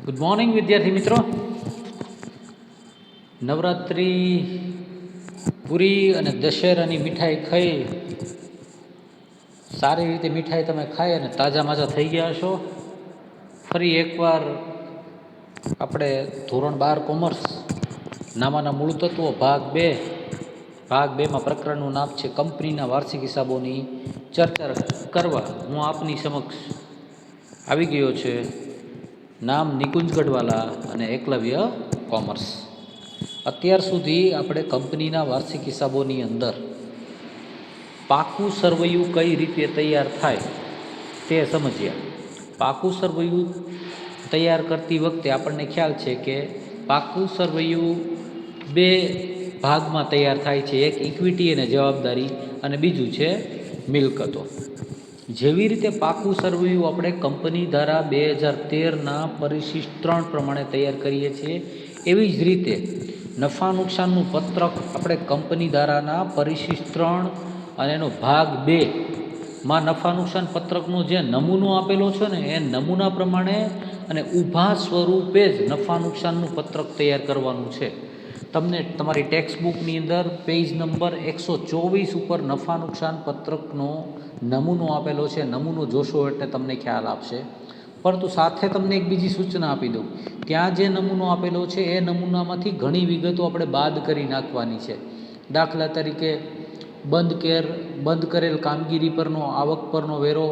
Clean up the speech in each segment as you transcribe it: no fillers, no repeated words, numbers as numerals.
Good morning વિદ્યાર્થી મિત્રો. નવરાત્રિ પૂરી અને દશેરાની મીઠાઈ ખાઈ સારી રીતે મીઠાઈ તમે ખાઈ અને તાજા માજા થઈ ગયા છો. ફરી એકવાર આપણે ધોરણ 12 કોમર્સ નામાના મૂળ તત્વો ભાગ બેમાં પ્રકરણનું નામ છે કંપનીના વાર્ષિક હિસાબોની ચર્ચા કરવા હું આપની સમક્ષ આવી ગયો છે. નામ નિકુંજ ગઢવાલા અને એકલવ્ય કોમર્સ. અત્યાર સુધી આપણે કંપનીના વાર્ષિક હિસાબોની અંદર પાકું સરવૈયું કઈ રીતે તૈયાર થાય તે સમજ્યા. પાકું સરવૈયું તૈયાર કરતી વખતે આપણને ખ્યાલ છે કે પાકું સરવૈયું બે ભાગમાં તૈયાર થાય છે. એક ઇક્વિટી અને જવાબદારી અને બીજું છે મિલકતો. જેવી રીતે પાકું સરવૈયું આપણે કંપની ધારા 2013ના પરિશિષ્ટ 3 પ્રમાણે તૈયાર કરીએ છીએ, એવી જ રીતે નફા નુકસાનનું પત્રક આપણે કંપની ધારાના પરિશિષ્ટ 3 અને એનો ભાગ 2માં નફા નુકસાન પત્રકનો જે નમૂનો આપેલો છે ને એ નમૂના પ્રમાણે અને ઊભા સ્વરૂપે જ નફા નુકસાનનું પત્રક તૈયાર કરવાનું છે. તમને તમારી ટેક્સ્ટ બુકની અંદર પેજ નંબર 124 ઉપર નફા નુકસાન પત્રકનો નમૂનો આપેલો છે. નમૂનો જોશો એટલે તમને ખ્યાલ આપશે. પરંતુ સાથે તમને એક બીજી સૂચના આપી દઉં, ત્યાં જે નમૂનો આપેલો છે એ નમૂનામાંથી ઘણી વિગતો આપણે બાદ કરી નાખવાની છે. દાખલા તરીકે બંધ કરેલ કામગીરી પરનો આવક પરનો વેરો,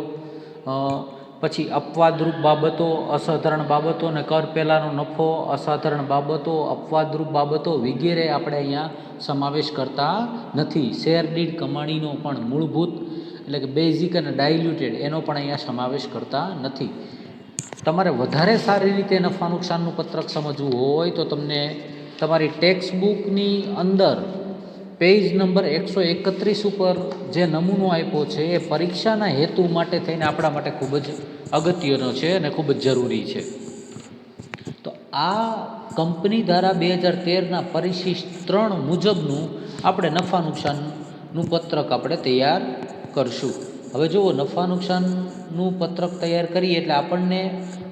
પછી અપવાદરૂપ બાબતો, અસાધારણ બાબતો અને કર પહેલાંનો નફો, અસાધારણ બાબતો, અપવાદરૂપ બાબતો વગેરે આપણે અહીંયા સમાવેશ કરતા નથી. શેર દીઠ કમાણીનો પણ મૂળભૂત એટલે કે બેઝિક અને ડાયલ્યુટેડ એનો પણ અહીંયા સમાવેશ કરતા નથી. તમારે વધારે સારી રીતે નફા નુકસાનનું પત્રક સમજવું હોય તો તમને તમારી ટેક્સ્ટ બુકની અંદર પેજ નંબર 131 ઉપર જે નમૂનો આપ્યો છે એ પરીક્ષાના હેતુ માટે થઈને આપણા માટે ખૂબ જ અગત્યનો છે અને ખૂબ જ જરૂરી છે. તો આ કંપની ધારા 2013ના પરિશિષ્ટ 3 મુજબનું આપણે નફા નુકસાનનું પત્રક આપણે તૈયાર કરશું. હવે જુઓ, નફા નુકસાનનું પત્રક તૈયાર કરીએ એટલે આપણને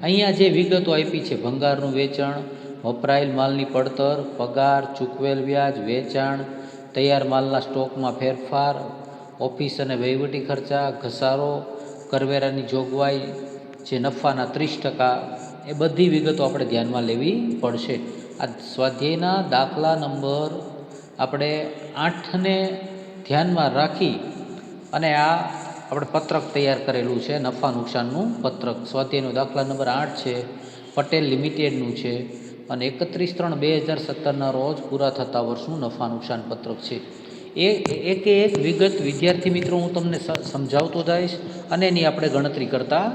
અહીંયા જે વિગતો આપી છે, ભંગારનું વેચાણ, વપરાયેલ માલની પડતર, પગાર, ચૂકવેલ વ્યાજ, વેચાણ, તૈયાર માલના સ્ટોકમાં ફેરફાર, ઓફિસ અને વહીવટી ખર્ચા, ઘસારો, કરવેરાની જોગવાઈ, જે નફાના 30%, એ બધી વિગતો આપણે ધ્યાનમાં લેવી પડશે. આ સ્વાધ્યાયના દાખલા નંબર આપણે 8ને ધ્યાનમાં રાખી અને આ આપણે પત્રક તૈયાર કરેલું છે. નફા નુકસાનનું પત્રક સ્વાધ્યાયનો દાખલા નંબર 8 છે, પટેલ લિમિટેડનું છે અને 31/3/2017ના રોજ પૂરા થતા વર્ષનું નફા નુકસાન પત્રક છે. એ એકે એક વિગત વિદ્યાર્થી મિત્રો હું તમને સમજાવતો જઈશ અને એની આપણે ગણતરી કરતા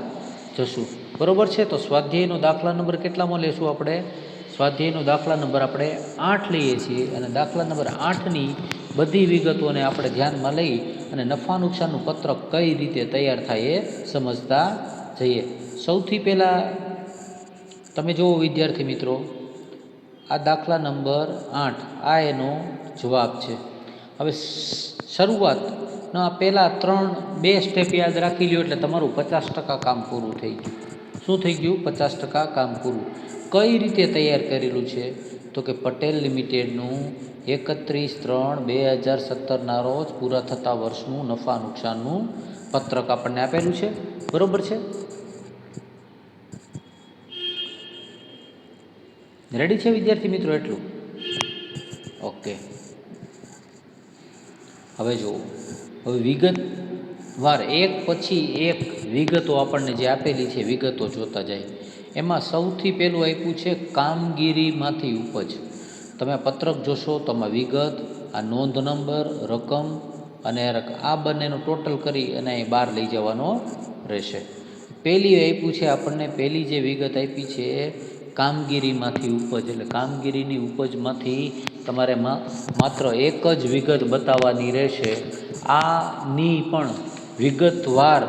જશું. બરાબર છે? તો સ્વાધ્યાયનો દાખલા નંબર કેટલામાં લેશું આપણે? સ્વાધ્યાયનો દાખલા નંબર આપણે 8 લઈએ છીએ અને દાખલા નંબર 8ની બધી વિગતોને આપણે ધ્યાનમાં લઈ અને નફા નુકસાનનું પત્રક કઈ રીતે તૈયાર થાય એ સમજતા જઈએ. સૌથી પહેલાં તમે જુઓ વિદ્યાર્થી મિત્રો, આ દાખલા નંબર 8 આ એનો જવાબ છે. હવે શરૂઆતના પહેલાં 2 સ્ટેપ યાદ રાખી લ્યો એટલે તમારું 50% કામ પૂરું થઈ ગયું. શું થઈ ગયું? 50% કામ પૂરું. કઈ રીતે તૈયાર કરેલું છે? તો કે પટેલ લિમિટેડનું 31/3/2017ના રોજ પૂરા થતા વર્ષનું નફા નુકસાનનું પત્રક આપણને આપેલું છે. બરાબર છે? રેડી છે વિદ્યાર્થી મિત્રો? એટલું ઓકે. હવે જુઓ, હવે વિગતવાર એક પછી એક વિગતો આપણને જે આપેલી છે વિગતો જોતા જાય. એમાં સૌથી પહેલું આપ્યું છે કામગીરીમાંથી ઉપજ. તમે આ પત્રક જોશો તો આમાં વિગત, આ નોંધ નંબર, રકમ અને આ બંનેનો ટોટલ કરી અને અહીં બહાર લઈ જવાનો રહેશે. પહેલી આપ્યું છે આપણને, પહેલી જે વિગત આપી છે કામગીરીમાંથી ઉપજ, એટલે કામગીરીની ઉપજમાંથી તમારે માત્ર એક જ વિગત બતાવવાની રહેશે. આની પણ વિગતવાર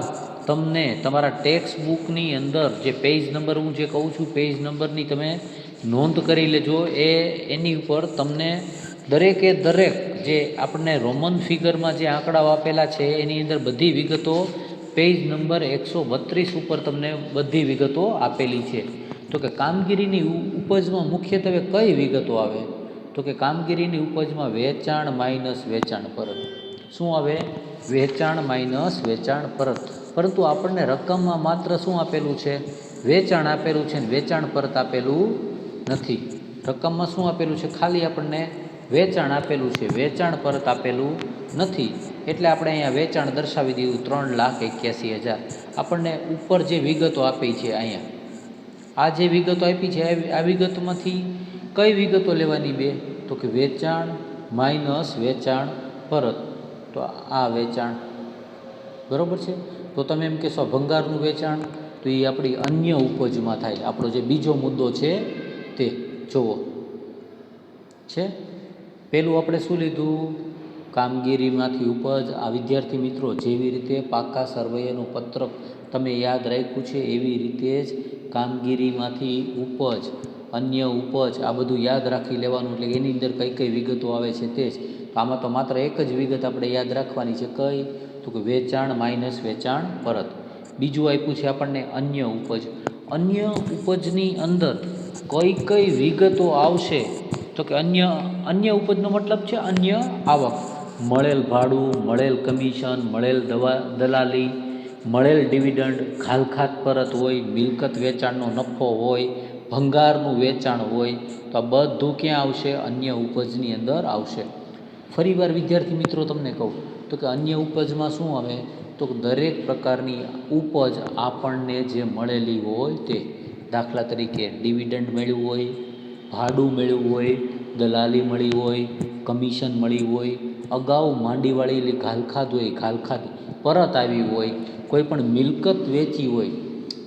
તમને તમારા ટેક્સ્ટ બુકની અંદર જે પેજ નંબર હું જે કહું છું પેજ નંબરની તમે નોંધ કરી લેજો. એની ઉપર તમને દરેકે દરેક જે આપણને રોમન ફિગરમાં જે આંકડાઓ આપેલા છે એની અંદર બધી વિગતો પેજ નંબર 132 ઉપર તમને બધી વિગતો આપેલી છે. તો કે કામગીરીની ઉપજમાં મુખ્યત્વે કઈ વિગતો આવે? તો કે કામગીરીની ઉપજમાં વેચાણ માઇનસ વેચાણ પરત. શું આવે? વેચાણ માઇનસ વેચાણ પરત. પરંતુ આપણને રકમમાં માત્ર શું આપેલું છે? વેચાણ આપેલું છે ને વેચાણ પરત આપેલું નથી. રકમમાં શું આપેલું છે? ખાલી આપણને વેચાણ આપેલું છે, વેચાણ પરત આપેલું નથી. એટલે આપણે અહીંયા વેચાણ દર્શાવી દીધું 3,81,000. આપણને ઉપર જે વિગતો આપી છે અહીંયા, આ જે વિગતો આપી છે આ વિગતોમાંથી કઈ વિગતો લેવાની બે? તો કે વેચાણ માઇનસ વેચાણ પરત. તો આ વેચાણ, બરાબર છે. તો તમે એમ કહેશો ભંગારનું વેચાણ, તો એ આપણી અન્ય ઉપજમાં થાય. આપણો જે બીજો મુદ્દો છે તે જુઓ છે. પેલું આપણે શું લીધું? કામગીરીમાંથી ઉપજ. આ વિદ્યાર્થી મિત્રો જેવી રીતે પાકા સર્વેયરનું પત્રક તમે યાદ રાખ્યું છે એવી રીતે જ કામગીરીમાંથી ઉપજ, અન્ય ઉપજ, આ બધું યાદ રાખી લેવાનું. એટલે એની અંદર કઈ કઈ વિગતો આવે છે તે જ. તો આમાં તો માત્ર એક જ વિગત આપણે યાદ રાખવાની છે. કઈ? તો કે વેચાણ માઇનસ વેચાણ પરત. બીજું આપ્યું છે આપણને અન્ય ઉપજ. અન્ય ઉપજની અંદર કઈ કઈ વિગતો આવશે? તો કે અન્ય ઉપજનો મતલબ છે અન્ય આવક. મળેલ ભાડું, મળેલ કમિશન, મળેલ દલાલી, મળેલ ડિવિડન્ડ, ખાલખાત પરત હોય, મિલકત વેચાણનો નફો હોય, ભંગારનું વેચાણ હોય. તો આ બધું ક્યાં આવશે? અન્ય ઉપજની અંદર આવશે. ફરીવાર વિદ્યાર્થી મિત્રો તમને કહું તો કે અન્ય ઉપજમાં શું આવે? તો દરેક પ્રકારની ઉપજ આપણને જે મળેલી હોય તે. દાખલા તરીકે ડિવિડન્ડ મળ્યું હોય, ભાડું મળ્યું હોય, દલાલી મળી હોય, કમિશન મળી હોય, અગાઉ માંડી વાળેલી ઘાલખાત હોય, ઘાલખાત પરત આવી હોય, કોઈ પણ મિલકત વેચી હોય.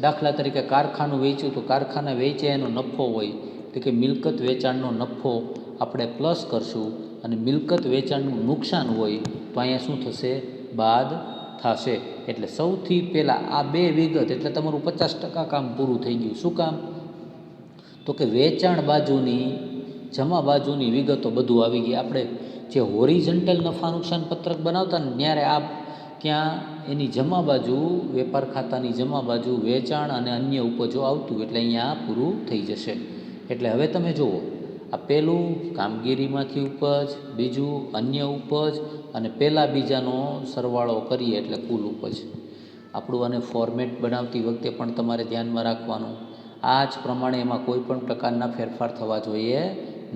દાખલા તરીકે કારખાનું વેચ્યું તો કારખાના વેચ્યા એનો નફો હોય, તો કે મિલકત વેચાણનો નફો આપણે પ્લસ કરશું, અને મિલકત વેચાણનું નુકસાન હોય તો અહીંયા શું થશે? બાદ થશે. એટલે સૌથી પહેલાં આ બે વિગત, એટલે તમારું 50% કામ પૂરું થઈ ગયું. શું કામ? તો કે વેચાણ બાજુની, જમા બાજુની વિગતો બધું આવી ગઈ. આપણે જે હોરિઝન્ટલ નફા નુકસાન પત્રક બનાવતા ને ત્યારે આ ક્યાં એની જમા બાજુ, વેપાર ખાતાની જમા બાજુ વેચાણ અને અન્ય ઉપજો આવતું. એટલે અહીંયા પૂરું થઈ જશે. એટલે હવે તમે જુઓ, આ પહેલું કામગીરીમાંથી ઉપજ, બીજું અન્ય ઉપજ, અને પહેલાં બીજાનો સરવાળો કરીએ એટલે કુલ ઉપજ. આપણું આને ફોર્મેટ બનાવતી વખતે પણ તમારે ધ્યાનમાં રાખવાનું. આ જ પ્રમાણે એમાં કોઈ પણ પ્રકારના ફેરફાર થવા જોઈએ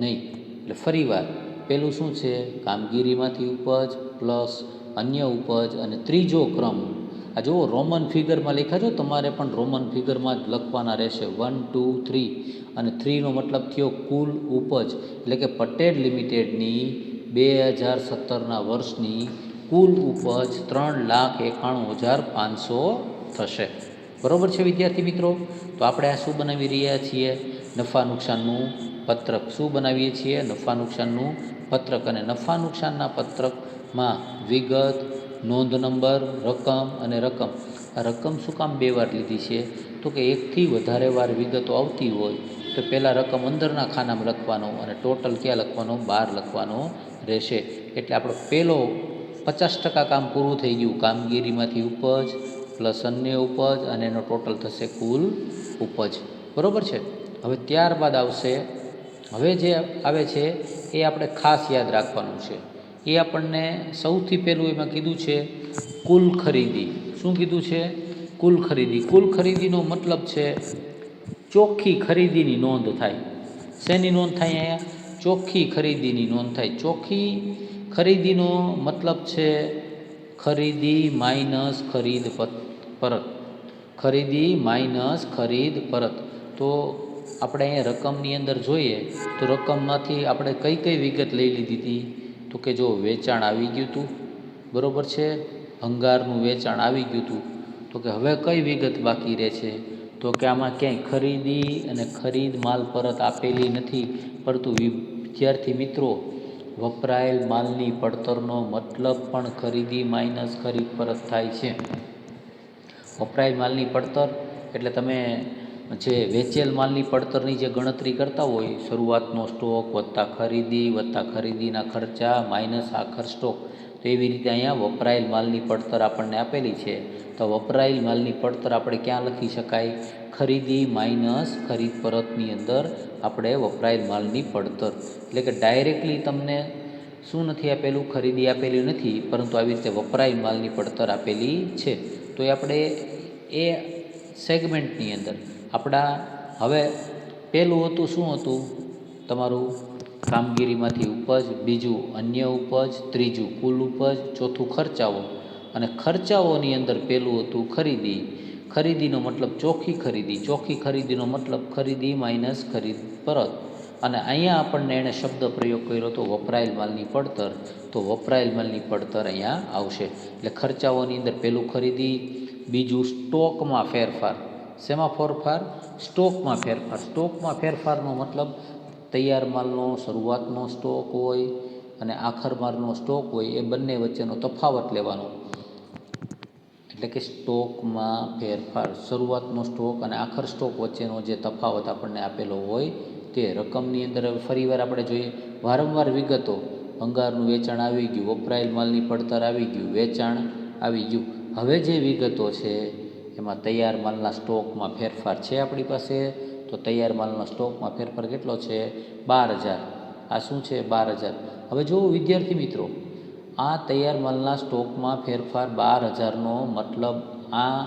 નહીં. એટલે ફરીવાર પહેલું શું છે? કામગીરીમાંથી ઉપજ પ્લસ અન્ય ઉપજ, અને ત્રીજો ક્રમ આ જુઓ રોમન ફિગરમાં લખ્યા છો. તમારે પણ રોમન ફિગરમાં જ લખવાના રહેશે. 1, 2, 3, અને 3નો મતલબ થયો કુલ ઉપજ. એટલે કે પટેલ લિમિટેડની 2017ના વર્ષની કુલ ઉપજ 3,91,500 થશે. બરાબર છે વિદ્યાર્થી મિત્રો? તો આપણે આ શું બનાવી રહ્યા છીએ? નફા નુકસાનનું પત્રક. શું બનાવીએ છીએ? નફા નુકસાનનું પત્રક. અને નફા નુકસાનના પત્રકમાં વિગત, નોંધ નંબર, રકમ અને રકમ. આ રકમ શું કામ બે વાર લીધી છે? તો કે એકથી વધારે વાર વિગતો આવતી હોય તો પહેલાં રકમ અંદરના ખાનામાં લખવાનો અને ટોટલ ક્યાં લખવાનો? બહાર લખવાનો રહેશે. એટલે આપણો પહેલો 50% કામ પૂરું થઈ ગયું. કામગીરીમાંથી ઉપજ પ્લસ અન્ય ઉપજ, અને એનો ટોટલ થશે કુલ ઉપજ. બરાબર છે? હવે ત્યારબાદ આવશે, હવે જે આવે છે એ આપણે ખાસ યાદ રાખવાનું છે. એ આપણને સૌથી પહેલું એમાં કીધું છે કુલ ખરીદી. શું કીધું છે? કુલ ખરીદી. કુલ ખરીદીનો મતલબ છે ચોખ્ખી ખરીદીની નોંધ થાય. શેની નોંધ થાય? અહીંયા ચોખ્ખી ખરીદીની નોંધ થાય. ચોખ્ખી ખરીદીનો મતલબ છે ખરીદી માઇનસ ખરીદ પરત. ખરીદી માઇનસ ખરીદ પરત. તો આપણે અહીંયા રકમની અંદર જોઈએ તો રકમમાંથી આપણે કઈ કઈ વિગત લઈ લીધી હતી? તો કે જો વેચાણ આવી ગયું હતું, બરાબર છે, ભંગારનું વેચાણ આવી ગયું હતું. તો કે હવે કઈ વિગત બાકી રહે છે? તો કે આમાં ક્યાંય ખરીદી અને ખરીદ માલ પરત આપેલી નથી. પરંતુ વિદ્યાર્થી મિત્રો, વપરાયેલ માલની પડતરનો મતલબ પણ ખરીદી માઇનસ ખરીદ પરત થાય છે. વપરાયેલ માલની પડતર એટલે તમે જે વેચેલ માલની પડતરની જે ગણતરી કરતા હોય, શરૂઆતનો સ્ટોક વત્તા ખરીદીના ખર્ચા માઇનસ આખર સ્ટોક. તો એવી રીતે અહીંયા વપરાયેલ માલની પડતર આપણને આપેલી છે. તો વપરાયેલ માલની પડતર આપણે ક્યાં લખી શકાય? ખરીદી માઇનસ ખરીદ પરતની અંદર આપણે વપરાયેલ માલની પડતર, એટલે કે ડાયરેક્ટલી તમને શું નથી આપેલું, ખરીદી આપેલી નથી, પરંતુ આવી રીતે વપરાયેલ માલની પડતર આપેલી છે. તો એ આપણે એ સેગમેન્ટની અંદર આપણા હવે પહેલું હતું શું હતું તમારું, કામગીરીમાંથી ઉપજ, બીજું અન્ય ઉપજ, ત્રીજું કુલ ઉપજ, ચોથું ખર્ચાઓ, અને ખર્ચાઓની અંદર પહેલું હતું ખરીદી. ખરીદીનો મતલબ ચોખ્ખી ખરીદી, ચોખ્ખી ખરીદીનો મતલબ ખરીદી માઇનસ ખરીદ પરત. અને અહીંયા આપણને એણે શબ્દ પ્રયોગ કર્યો તો વપરાયેલ માલની પડતર, તો વપરાયેલ માલની પડતર અહીંયા આવશે. એટલે ખર્ચાઓની અંદર પહેલું ખરીદી, બીજું સ્ટોકમાં ફેરફાર. શેમાં ફેરફાર? સ્ટોકમાં ફેરફાર. સ્ટોકમાં ફેરફારનો મતલબ તૈયાર માલનો શરૂઆતનો સ્ટોક હોય અને આખર માલનો સ્ટોક હોય, એ બંને વચ્ચેનો તફાવત લેવાનો. એટલે કે સ્ટોકમાં ફેરફાર, શરૂઆતનો સ્ટોક અને આખર સ્ટોક વચ્ચેનો જે તફાવત આપણને આપેલો હોય તે રકમની અંદર. હવે ફરીવાર આપણે જોઈએ, વારંવાર વિગતો, ભંગારનું વેચાણ આવી ગયું, વપરાયેલ માલની પડતર આવી ગયું, વેચાણ આવી ગયું. હવે જે વિગતો છે એમાં તૈયાર માલના સ્ટોકમાં ફેરફાર છે આપણી પાસે. તો તૈયાર માલના સ્ટોકમાં ફેરફાર કેટલો છે? 12,000. આ શું છે? 12,000. હવે જુઓ વિદ્યાર્થી મિત્રો, આ તૈયાર માલના સ્ટોકમાં ફેરફાર 12,000નો મતલબ આ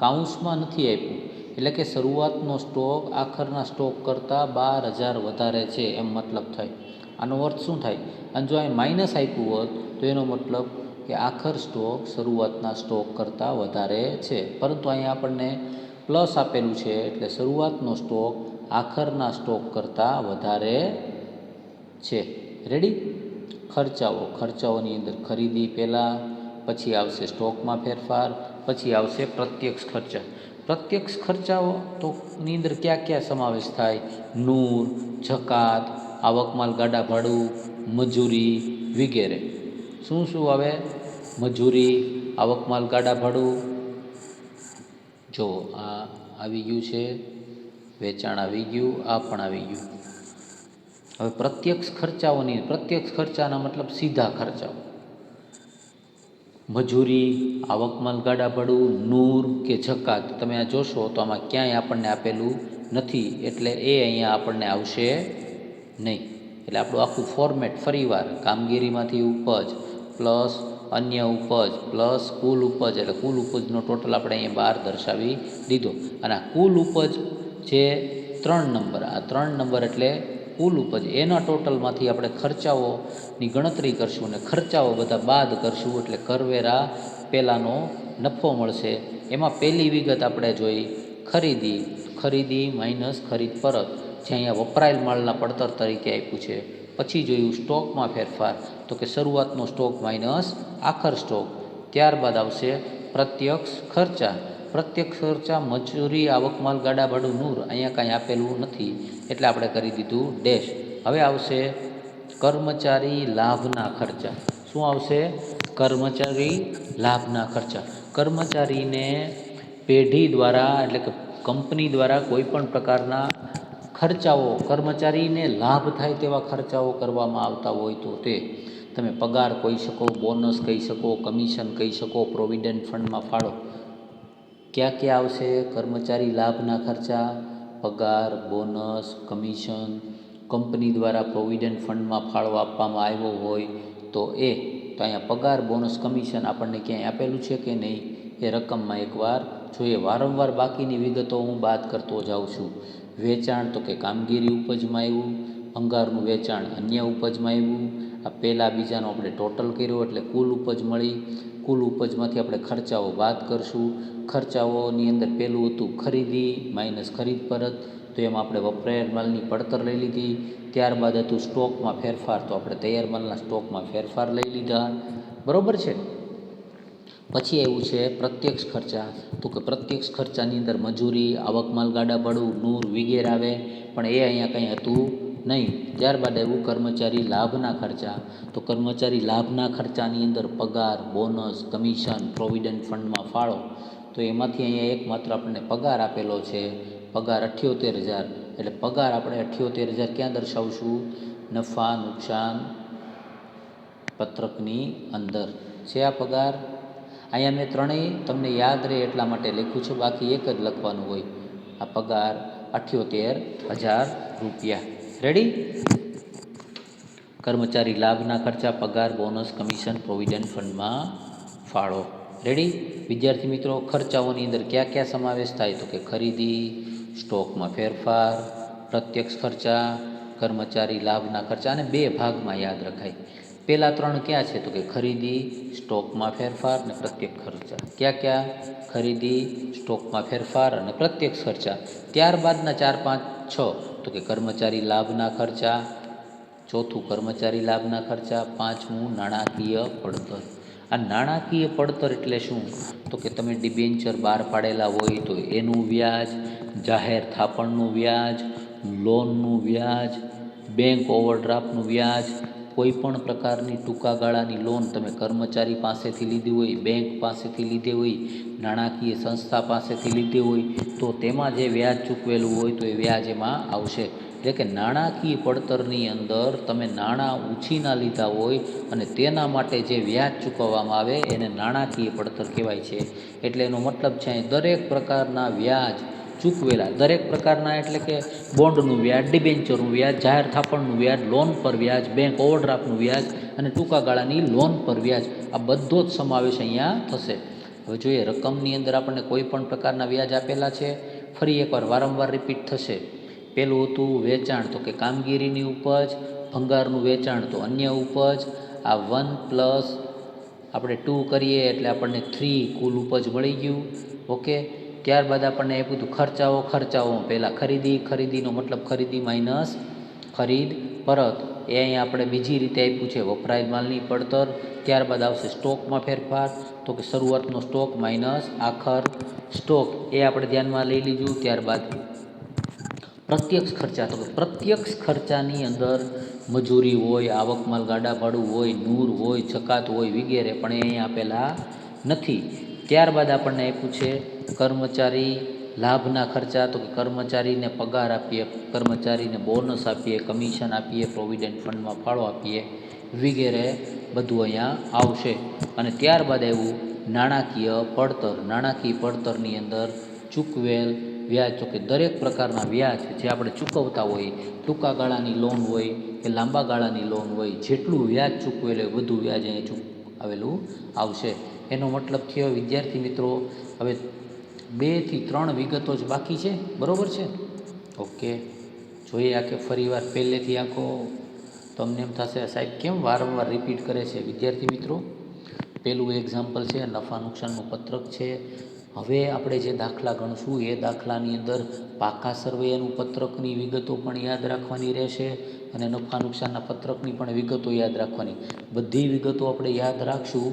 કાઉન્સમાં નથી આપ્યું, એટલે કે શરૂઆતનો સ્ટોક આખરના સ્ટોક કરતાં 12,000 વધારે છે એમ મતલબ થાય. આનો અર્થ શું થાય? અને જો અહીં માઇનસ આપ્યું હોત તો એનો મતલબ કે આખર સ્ટોક શરૂઆતના સ્ટોક કરતાં વધારે છે. પરંતુ અહીંયા આપણને પ્લસ આપેલું છે, એટલે શરૂઆતનો સ્ટોક આખરના સ્ટોક કરતાં વધારે છે. રેડી? ખર્ચાઓ, ખર્ચાઓની અંદર ખરીદી પહેલાં, પછી આવશે સ્ટોકમાં ફેરફાર, પછી આવશે પ્રત્યક્ષ ખર્ચા. પ્રત્યક્ષ ખર્ચાઓ તો ની અંદર ક્યાં ક્યાં સમાવેશ થાય? નૂર, જકાત, આવકમાલ ગાડા ભાડું, મજૂરી વગેરે. શું શું આવે? મજૂરી, આવકમાલ ગાડા ભાડું. જો આ આવી ગયું છે, વેચાણ આવી ગયું, આ પણ આવી ગયું. હવે પ્રત્યક્ષ ખર્ચાઓની, પ્રત્યક્ષ ખર્ચાના મતલબ સીધા ખર્ચાઓ, મજૂરી, આવકમાલ ગાડા ભાડું, નૂર કે જકાત. તમે આ જોશો તો આમાં ક્યાંય આપણને આપેલું નથી, એટલે એ અહીંયા આપણને આવશે નહીં. એટલે આપણું આખું ફોર્મેટ ફરીવાર, કામગીરીમાંથી ઉપજ પ્લસ અન્ય ઉપજ પ્લસ કુલ ઉપજ, એટલે કુલ ઉપજનો ટોટલ આપણે અહીંયા 12 દર્શાવી દીધો. અને આ કુલ ઉપજ જે 3 નંબર, આ 3 નંબર એટલે કુલ ઉપજ, એના ટોટલમાંથી આપણે ખર્ચાઓની ગણતરી કરશું અને ખર્ચાઓ બધા બાદ કરશું, એટલે કરવેરા પહેલાંનો નફો મળશે. એમાં પહેલી વિગત આપણે જોઈ ખરીદી, ખરીદી માઇનસ ખરીદ પરત, જે અહીંયા વપરાયેલ માલના પડતર તરીકે આપ્યું છે. પછી જોયું સ્ટોકમાં ફેરફાર, તો કે શરૂઆતનો સ્ટોક માઇનસ આખર સ્ટોક. ત્યારબાદ આવશે પ્રત્યક્ષ ખર્ચા. પ્રત્યક્ષ ખર્ચા મજૂરી, આવકમાલ ગાડા ભાડું, નૂર. અહીંયા કાંઈ આપેલું નથી, એટલે આપણે કરી દીધું ડેશ. હવે આવશે કર્મચારી લાભના ખર્ચા. શું આવશે? કર્મચારી લાભના ખર્ચા. કર્મચારીને પેઢી દ્વારા, એટલે કે કંપની દ્વારા કોઈ પણ પ્રકારના ખર્ચાઓ, કર્મચારીને લાભ થાય તેવા ખર્ચાઓ કરવામાં આવતા હોય તો તે તમે પગાર કહી શકો, બોનસ કહી શકો, કમિશન કહી શકો, પ્રોવિડન્ટ ફંડમાં ફાળો. ક્યાં ક્યાં આવશે કર્મચારી લાભના ખર્ચા? પગાર, બોનસ, કમિશન, કંપની દ્વારા પ્રોવિડન્ટ ફંડમાં ફાળો આપવામાં આવ્યો હોય તો એ. તો અહીંયા પગાર, બોનસ, કમિશન આપણને ક્યાંય આપેલું છે કે નહીં એ રકમમાં એકવાર જોઈએ. વારંવાર બાકીની વિગતો હું બાદ કરતો જાઉં છું. વેચાણ, તો કે કામગીરી ઉપજમાં આવ્યું, ભંગારનું વેચાણ અન્ય ઉપજમાં આવ્યું. આ પહેલાં બીજાનો આપણે ટોટલ કર્યો એટલે કુલ ઉપજ મળી. કુલ ઉપજમાંથી આપણે ખર્ચાઓ બાદ કરશું. ખર્ચાઓની અંદર પહેલું હતું ખરીદી માઇનસ ખરીદ પરત, તો એમાં આપણે વપરાયેલ માલની પડતર લઈ લીધી. ત્યારબાદ હતું સ્ટોકમાં ફેરફાર, તો આપણે તૈયાર માલના સ્ટોકમાં ફેરફાર લઈ લીધા. બરાબર છે? પછી આવ્યું છે પ્રત્યક્ષ ખર્ચા, તો કે પ્રત્યક્ષ ખર્ચાની અંદર મજૂરી, આવકમાલ ગાડા ભાડું, નૂર વગેરે આવે, પણ એ અહીંયા કંઈ હતું નહીં. ત્યારબાદ આવ્યું કર્મચારી લાભના ખર્ચા, તો કર્મચારી લાભના ખર્ચાની અંદર પગાર, બોનસ, કમિશન, પ્રોવિડન્ટ ફંડમાં ફાળો. તો એમાંથી અહીંયા એકમાત્ર આપણને પગાર આપેલો છે, પગાર 78,000. એટલે પગાર આપણે 78,000 ક્યાં દર્શાવશું? નફા નુકસાન પત્રકની અંદર છે આ પગાર. અહીંયા મેં ત્રણેય તમને યાદ રહે એટલા માટે લખ્યું છે, બાકી એક જ લખવાનું હોય. આ પગાર 78,000 રૂપિયા. રેડી? કર્મચારી લાભના ખર્ચા, પગાર, બોનસ, કમિશન, પ્રોવિડન્ટ ફંડમાં ફાળો. રેડી? વિદ્યાર્થી મિત્રો, ખર્ચાઓની અંદર ક્યાં ક્યાં સમાવેશ થાય? તો કે ખરીદી, સ્ટોકમાં ફેરફાર, પ્રત્યક્ષ ખર્ચા, કર્મચારી લાભના ખર્ચા. અને બે ભાગમાં યાદ રખાય. પહેલાં ત્રણ ક્યાં છે? તો કે ખરીદી, સ્ટોકમાં ફેરફાર અને પ્રત્યક્ષ ખર્ચા. ક્યાં ક્યાં? ખરીદી, સ્ટોકમાં ફેરફાર અને પ્રત્યક્ષ ખર્ચા. ત્યારબાદના 4, 5, 6 તો કે કર્મચારી લાભના ખર્ચા, ચોથું કર્મચારી લાભના ખર્ચા, પાંચમું નાણાકીય પડતર. આ નાણાકીય પડતર એટલે શું? તો કે તમે ડિબેન્ચર બહાર પાડેલા હોય તો એનું વ્યાજ, જાહેર થાપણનું વ્યાજ, લોનનું વ્યાજ, બેંક ઓવરડ્રાફ્ટનું વ્યાજ, કોઈ પણ પ્રકારની ટૂંકા ગાળાની લોન તમે કર્મચારી પાસેથી લીધી હોય, બેંક પાસેથી લીધી હોય, નાણાકીય સંસ્થા પાસેથી લીધી હોય, તો તેમાં જે વ્યાજ ચૂકવેલું હોય તો એ વ્યાજ એમાં આવશે. એટલે કે નાણાકીય પડતરની અંદર તમે નાણાં ઉછીના લીધા હોય અને તેના માટે જે વ્યાજ ચૂકવવામાં આવે એને નાણાકીય પડતર કહેવાય છે. એટલે એનો મતલબ છે દરેક પ્રકારના વ્યાજ ચૂકવેલા, દરેક પ્રકારના એટલે કે બોન્ડનું વ્યાજ, ડિબેન્ચરનું વ્યાજ, જાહેર થાપણનું વ્યાજ, લોન પર વ્યાજ, બેંક ઓવરડ્રાફ્ટનું વ્યાજ અને ટૂંકા ગાળાની લોન પર વ્યાજ, આ બધો જ સમાવેશ અહીંયા થશે. હવે જોઈએ રકમની અંદર આપણને કોઈ પણ પ્રકારના વ્યાજ આપેલા છે. ફરી એકવાર વારંવાર રિપીટ થશે. પહેલું હતું વેચાણ, તો કે કામગીરીની ઉપજ, ભંગારનું વેચાણ તો અન્ય ઉપજ. આ 1 પ્લસ આપણે 2 કરીએ એટલે આપણને 3 કુલ ઉપજ મળી ગયું. ઓકે. ત્યારબાદ આપણને આપ્યું હતું ખર્ચાઓ. ખર્ચાઓ પહેલાં ખરીદી, ખરીદીનો મતલબ ખરીદી માઇનસ ખરીદ પરત, એ અહીંયા આપણે બીજી રીતે આપ્યું છે વપરાયેલ માલની પડતર. ત્યારબાદ આવશે સ્ટોકમાં ફેરફાર, તો કે શરૂઆતનો સ્ટોક માઇનસ આખર સ્ટોક, એ આપણે ધ્યાનમાં લઈ લીધું. ત્યારબાદ પ્રત્યક્ષ ખર્ચા, તો કે પ્રત્યક્ષ ખર્ચાની અંદર મજૂરી હોય, આવક માલ ગાડા ભાડું હોય, નૂર હોય, જકાત હોય વગેરે, પણ એ અહીં આપેલા નથી. ત્યારબાદ આપણને આપ્યું છે કર્મચારી લાભના ખર્ચા, તો કે કર્મચારીને પગાર આપીએ, કર્મચારીને બોનસ આપીએ, કમિશન આપીએ, પ્રોવિડન્ટ ફંડમાં ફાળો આપીએ વગેરે બધું અહીંયા આવશે. અને ત્યારબાદ આવ્યું નાણાકીય પડતર. નાણાકીય પડતરની અંદર ચૂકવેલ વ્યાજ, તો કે દરેક પ્રકારના વ્યાજ જે આપણે ચૂકવતા હોઈએ, ટૂંકા ગાળાની લોન હોય કે લાંબા ગાળાની લોન હોય, જેટલું વ્યાજ ચૂકવેલું હોય બધું વ્યાજ અહીંયા આવેલું આવશે. એનો મતલબ થયો વિદ્યાર્થી મિત્રો, હવે 2 થી 3 વિગતો જ બાકી છે. બરાબર છે? ઓકે. જોઈએ આ કે ફરીવાર પહેલેથી આખો. તમને એમ થશે સાહેબ કેમ વારંવાર રિપીટ કરે છે? વિદ્યાર્થી મિત્રો, પહેલું એક્ઝામ્પલ છે નફા નુકસાનનું પત્રક છે. હવે આપણે જે દાખલા ગણશું એ દાખલાની અંદર પાકા સર્વેનું પત્રકની વિગતો પણ યાદ રાખવાની રહેશે અને નફા નુકસાનના પત્રકની પણ વિગતો યાદ રાખવાની. બધી વિગતો આપણે યાદ રાખશું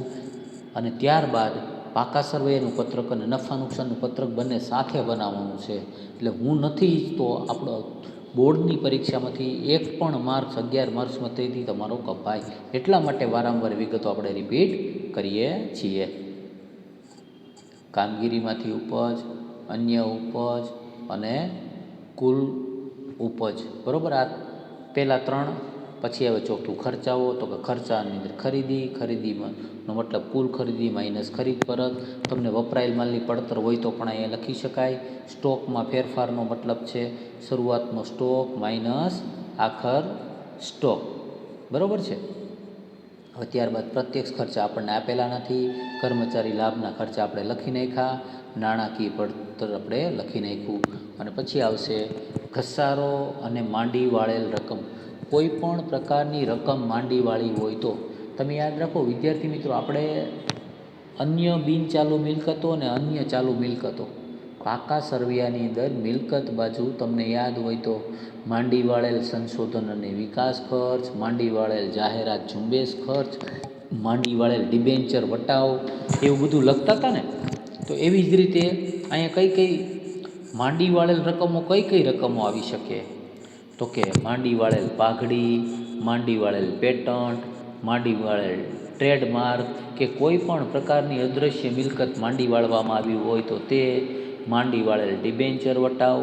અને ત્યારબાદ પાકા સર્વેનું પત્રક અને નફા નુકસાનનું પત્રક બંને સાથે બનાવવાનું છે. એટલે હું નથી ઈચ્છતો આપણો બોર્ડની પરીક્ષામાંથી એક પણ માર્ક્સ 11 માર્ક્સમાંથી તમારો કપાય, એટલા માટે વારંવાર વિગતો આપણે રિપીટ કરીએ છીએ. કામગીરીમાંથી ઉપજ, અન્ય ઉપજ અને કુલ ઉપજ. બરાબર? આ પહેલાં 3. પછી હવે ચોથું ખર્ચાઓ, તો કે ખર્ચાની અંદર ખરીદી, ખરીદીમાંનો મતલબ કુલ ખરીદી માઇનસ ખરીદ પરત. તમને વપરાયેલ માલની પડતર હોય તો પણ અહીંયા લખી શકાય. સ્ટોકમાં ફેરફારનો મતલબ છે શરૂઆતનો સ્ટોક માઇનસ આખર સ્ટોક. બરાબર છે? હવે ત્યારબાદ પ્રત્યક્ષ ખર્ચા આપણને આપેલા નથી. કર્મચારી લાભના ખર્ચા આપણે લખી નાખ્યા. નાણાકીય પડતર આપણે લખી નાખ્યું. અને પછી આવશે ઘસારો અને માંડી વાળેલ રકમ. કોઈ પણ પ્રકારની રકમ માંડી વાળી હોય તો તમે યાદ રાખો વિદ્યાર્થી મિત્રો, આપણે અન્ય બિનચાલુ મિલકતો અને અન્ય ચાલુ મિલકતો, પાકા સરવૈયાની અંદર મિલકત બાજુ તમને યાદ હોય તો માંડી વાળેલ સંશોધન અને વિકાસ ખર્ચ, માંડી વાળેલ જાહેરાત ઝુંબેશ ખર્ચ, માંડી વાળેલ ડિબેન્ચર વટાવ, એવું બધું લખતા હતા ને. તો એવી જ રીતે અહીંયા કઈ કઈ માંડી વાળેલ રકમો, કઈ કઈ રકમો આવી શકે? તો કે માંડી વાળેલ પાઘડી, માંડી વાળેલ પેટન્ટ, માંડી વાળેલ ટ્રેડમાર્ક, કે કોઈ પણ પ્રકારની અદૃશ્ય મિલકત માંડી વાળવામાં આવી હોય તો તે, માંડી વાળેલ ડિબેન્ચર વટાવ,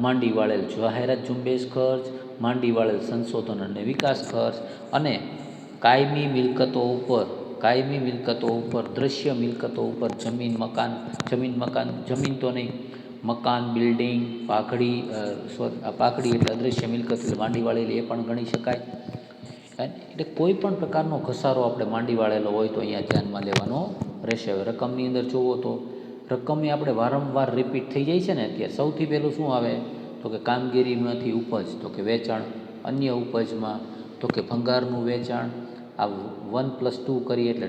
માંડી વાળેલ જાહેરાત ઝુંબેશ ખર્ચ, માંડી વાળેલ સંશોધન અને વિકાસ ખર્ચ. અને કાયમી મિલકતો ઉપર, કાયમી મિલકતો ઉપર, દૃશ્ય મિલકતો ઉપર જમીન મકાન, જમીન તો નહીં, મકાન, બિલ્ડિંગ, પાઘડી, પાઘડી એટલે અદૃશ્ય મિલકત એટલે માંડી વાળેલી એ પણ ગણી શકાય. એટલે કોઈ પણ પ્રકારનો ઘસારો આપણે માંડી વાળેલો હોય તો અહીંયા ધ્યાનમાં લેવાનો રહેશે. હવે રકમની અંદર જુઓ તો રકમ એ આપણે વારંવાર રિપીટ થઈ જાય છે ને. અત્યારે સૌથી પહેલું શું આવે તો કે કામગીરીમાંથી ઉપજ, તો કે વેચાણ. અન્ય ઉપજમાં તો કે ભંગારનું વેચાણ. આ 1+2 કરીએ એટલે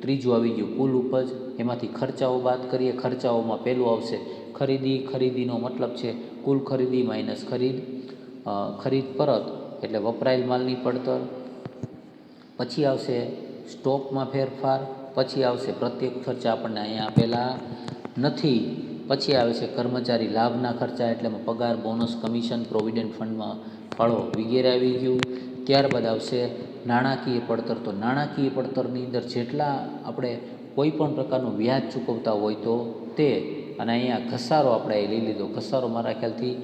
ત્રીજું આવી ગયું કુલ ઉપજ. એમાંથી ખર્ચાઓ બાદ કરીએ, ખર્ચાઓમાં પહેલું આવશે ખરીદી. ખરીદીનો મતલબ છે કુલ ખરીદી માઇનસ ખરીદ પરત એટલે વપરાયેલ માલની પડતર. પછી આવશે સ્ટોકમાં ફેરફાર. પછી આવશે પ્રત્યેક ખર્ચા આપણને અહીંયા આપેલા નથી. પછી આવે છે કર્મચારી લાભના ખર્ચા એટલે પગાર, બોનસ, કમિશન, પ્રોવિડન્ટ ફંડમાં ફાળો વગેરે આવી ગયું. ત્યારબાદ આવશે નાણાકીય પડતર. તો નાણાકીય પડતરની અંદર જેટલા આપણે કોઈ પણ પ્રકારનું વ્યાજ ચૂકવતા હોય તો તે, અને અહીંયા ઘસારો આપણે લઈ લીધો. ઘસારો મારા ખ્યાલથી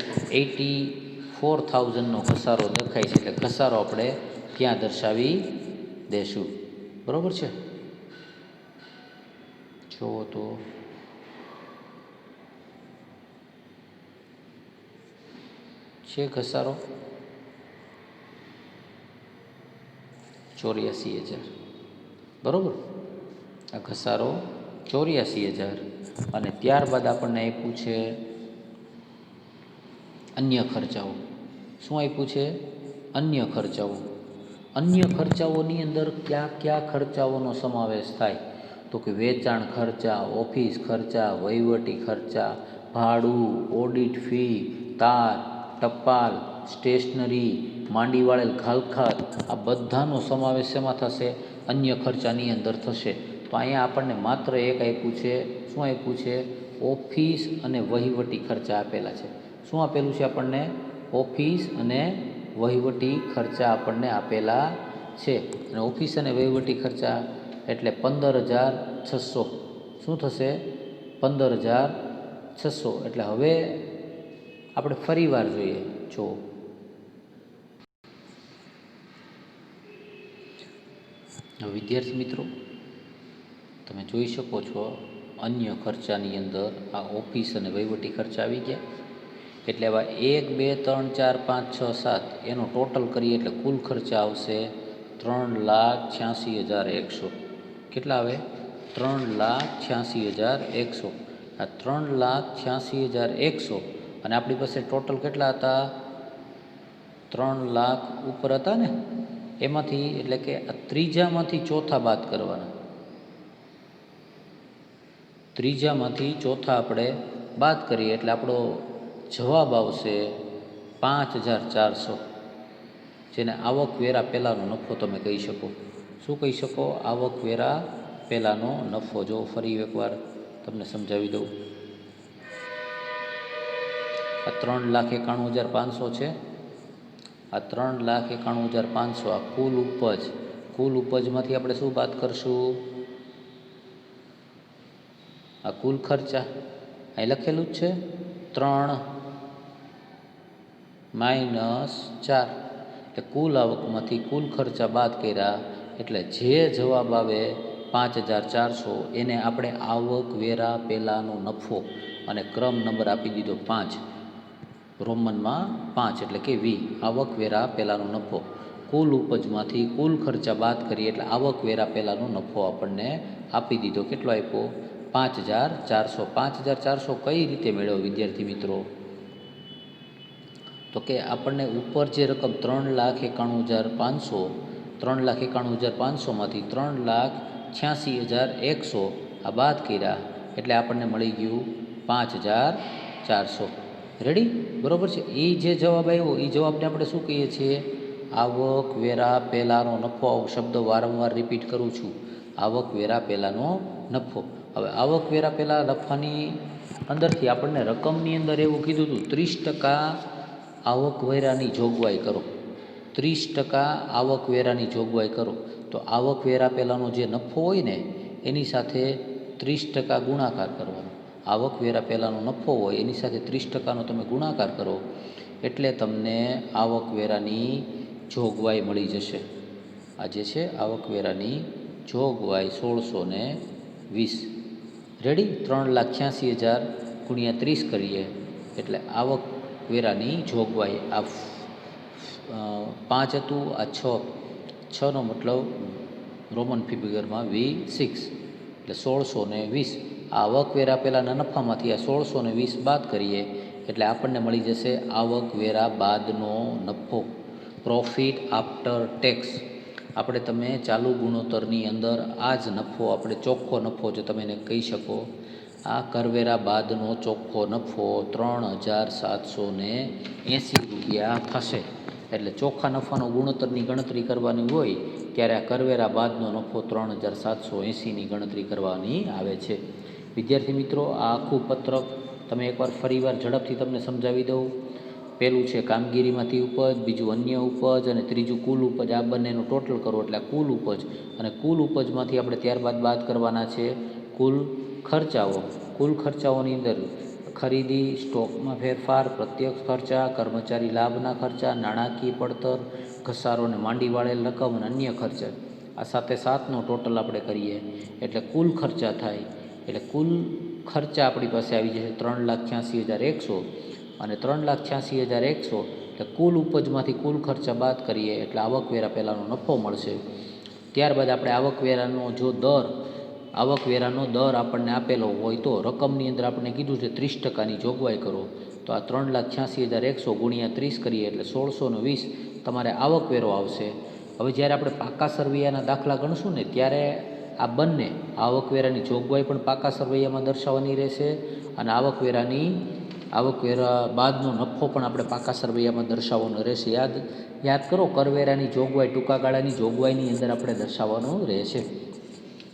84,000નો ઘસારો દેખાય છે, એટલે ઘસારો આપણે ત્યાં દર્શાવી દેશું. બરાબર છે. જુઓ તો છે ઘસારો 84,000. બરાબર. આ ઘસારો 84,000. અને ત્યારબાદ આપણને આપ્યું છે અન્ય ખર્ચાઓ. શું આપ્યું છે? અન્ય ખર્ચાઓ. અન્ય ખર્ચાઓની અંદર કયા કયા ખર્ચાઓનો સમાવેશ થાય તો કે વેચાણ ખર્ચા, ઓફિસ ખર્ચા, વહીવટી ખર્ચા, ભાડું, ઓડિટ ફી, તાર, ટપાલ, સ્ટેશનરી, માંડી વાળેલ ઘાલખાત, આ બધાનો સમાવેશ શેમાં થશે? અન્ય ખર્ચાની અંદર થશે. તો અહીંયા આપણને માત્ર એક આપ્યું છે. શું આપ્યું છે? ઓફિસ અને વહીવટી ખર્ચા આપેલા છે. શું આપેલું છે આપણને? ઓફિસ અને વહીવટી ખર્ચા આપણને આપેલા છે. અને ઓફિસ અને વહીવટી ખર્ચા એટલે 15,600. શું થશે? 15,600. એટલે હવે આપણે ફરી વાર જોઈએ. જો વિદ્યાર્થી મિત્રો, તમે જોઈ શકો છો અન્ય ખર્ચાની અંદર આ ઓફિસ અને વહીવટી ખર્ચા આવી ગયા. એટલે હવે 1, 2, 3, 4, 5, 6, 7 એનો ટોટલ કરીએ એટલે કુલ ખર્ચા આવશે 3,86,100. કેટલા આવે? 3,86,100. આ 3,86,100 અને આપણી પાસે ટોટલ કેટલા હતા? 3 લાખ ઉપર હતા ને. એમાંથી એટલે કે આ ત્રીજામાંથી ચોથા બાદ કરવાના. ત્રીજામાંથી ચોથા આપણે બાદ કરીએ એટલે આપણો જવાબ આવશે 5,400, જેને આવકવેરા પહેલાંનો નફો તમે કહી શકો. શું કહી શકો? આવકવેરા પહેલાંનો નફો. જો ફરી એકવાર તમને સમજાવી દઉં. આ 3,91,500 છે. આ 3,91,500 આ કુલ ઉપજ. કુલ ઉપજમાંથી આપણે શું બાદ કરશું? આ કુલ ખર્ચા અહીં લખેલું જ છે 3 - 4. એટલે કુલ આવકમાંથી કુલ ખર્ચા બાદ કર્યા એટલે જે જવાબ આવે 5,400 એને આપણે આવકવેરા પહેલાંનો નફો અને ક્રમ નંબર આપી દીધો 5, રોમનમાં 5 એટલે કે વી. આવકવેરા પહેલાંનો નફો. કુલ ઉપજમાંથી કુલ ખર્ચા બાદ કરીએ એટલે આવકવેરા પહેલાંનો નફો આપણને આપી દીધો. કેટલો આપ્યો? 5,400. 5,400 કઈ રીતે મેળવ્યો વિદ્યાર્થી મિત્રો? તો કે આપણને ઉપર જે રકમ 3,91,500, 3,91,500માંથી 3,86,100 આ બાદ કર્યા એટલે આપણને મળી ગયું 5,400. રેડી? બરાબર છે. એ જે જવાબ આવ્યો એ જવાબને આપણે શું કહીએ છીએ? આવકવેરા પહેલાંનો નફો. શબ્દ વારંવાર રિપીટ કરું છું. આવકવેરા પહેલાંનો નફો. હવે આવકવેરા પહેલાં નફાની અંદરથી આપણને રકમની અંદર એવું કીધું હતું 30% આવકવેરાની જોગવાઈ કરો. 30% આવકવેરાની જોગવાઈ કરો. તો આવકવેરા પહેલાંનો જે નફો હોય ને એની સાથે 30% ગુણાકાર કરવાનો. આવકવેરા પહેલાંનો નફો હોય એની સાથે 30%નો તમે ગુણાકાર કરો એટલે તમને આવકવેરાની જોગવાઈ મળી જશે. આ જે છે આવકવેરાની જોગવાઈ 1,620. રેડી? 3,86,000 ગુણ્યા 30 કરીએ એટલે આવકવેરાની જોગવાઈ આ 5 હતું, આ 6 નો મતલબ રોમન ફિગરમાં V6 એટલે 1620. આ આવકવેરા પહેલાંના નફામાંથી આ 1620 બાદ કરીએ એટલે આપણને મળી જશે આવકવેરા બાદનો નફો, પ્રોફિટ આફ્ટર ટેક્સ. તમે ચાલુ ગુણોત્તરની અંદર આ જ નફો, આપણે ચોખ્ખો નફો જો તમે એને કહી શકો, આ કરવેરા બાદનો ચોખ્ખો નફો 3780 રૂપિયા થશે. એટલે ચોખ્ખા નફાનો ગુણોત્તરની ગણતરી કરવાની હોય ત્યારે આ કરવેરા બાદનો નફો 3780ની ગણતરી કરવાની આવે છે. વિદ્યાર્થી મિત્રો, આ આખું પત્રક તમે એકવાર ફરીવાર ઝડપથી તમને સમજાવી દઉં. પહેલું છે કામગીરીમાંથી ઉપજ, બીજું અન્ય ઉપજ અને ત્રીજું કુલ ઉપજ. આ બંનેનું ટોટલ કરો એટલે કુલ ઉપજ, અને કુલ ઉપજમાંથી આપણે ત્યારબાદ બાદ કરવાના છે કુલ ખર્ચાઓ. કુલ ખર્ચાઓની અંદર ખરીદી, સ્ટોકમાં ફેરફાર, પ્રત્યક્ષ ખર્ચા, કર્મચારી લાભના ખર્ચા, નાણાકીય પડતર, ઘસારો અને માંડી વાળેલ રકમ અને અન્ય ખર્ચા. આ 7નો ટોટલ આપણે કરીએ એટલે કુલ ખર્ચા થાય. એટલે કુલ ખર્ચા આપણી પાસે આવી જશે 3,86,100, અને 3,86,100 એટલે કુલ ઉપજમાંથી કુલ ખર્ચા બાદ કરીએ એટલે આવકવેરા પહેલાંનો નફો મળશે. ત્યારબાદ આપણે આવકવેરાનો દર આપણને આપેલો હોય તો રકમની અંદર આપણને કીધું છે 30%ની જોગવાઈ કરો, તો આ 3,86,100 ગુણ્યા 30 કરીએ એટલે 1620 તમારે આવકવેરો આવશે. હવે જ્યારે આપણે પાકા સરવૈયાના દાખલા ગણશું ને ત્યારે આ બંને આવકવેરાની જોગવાઈ પણ પાકા સરવૈયામાં દર્શાવવાની રહેશે, અને આવકવેરા બાદનો નફો પણ આપણે પાકા સરવૈયામાં દર્શાવવાનો રહેશે. યાદ કરો, કરવેરાની જોગવાઈ ટૂંકા ગાળાની જોગવાઈની અંદર આપણે દર્શાવવાનો રહેશે,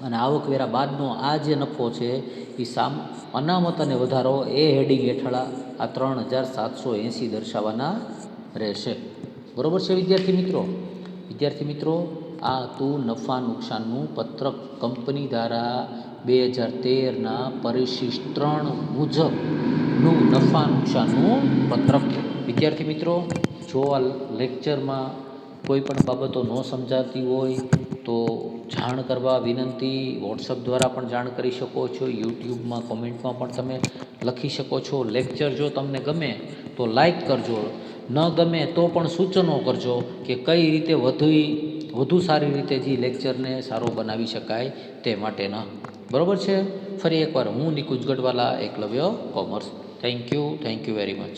અને આવકવેરા બાદનો આ જે નફો છે એ અનામત અને વધારો એ હેડિંગ હેઠળ આ 3780 દર્શાવવાના રહેશે. બરાબર છે વિદ્યાર્થી મિત્રો, આ હતું નફા નુકસાનનું પત્રક કંપની દ્વારા 2013ના પરિશિષ્ટ 3 મુજબનું નફા નુકસાનનું પત્રક. વિદ્યાર્થી મિત્રો, જો આ લેક્ચરમાં કોઈ પણ બાબતો ન સમજાતી હોય તો જાણ કરવા વિનંતી. વોટ્સઅપ દ્વારા પણ જાણ કરી શકો છો, યુટ્યુબમાં કોમેન્ટમાં પણ તમે લખી શકો છો. લેક્ચર જો તમને ગમે તો લાઈક કરજો, ન ગમે તો પણ સૂચનો કરજો કે કઈ રીતે વધુ સારી રીતે જે લેક્ચરને સારો બનાવી શકાય તે માટેના. બરાબર છે. ફરી એકવાર હું Nikunj Gadhwala, Eklavya Commerce. Thank you very much.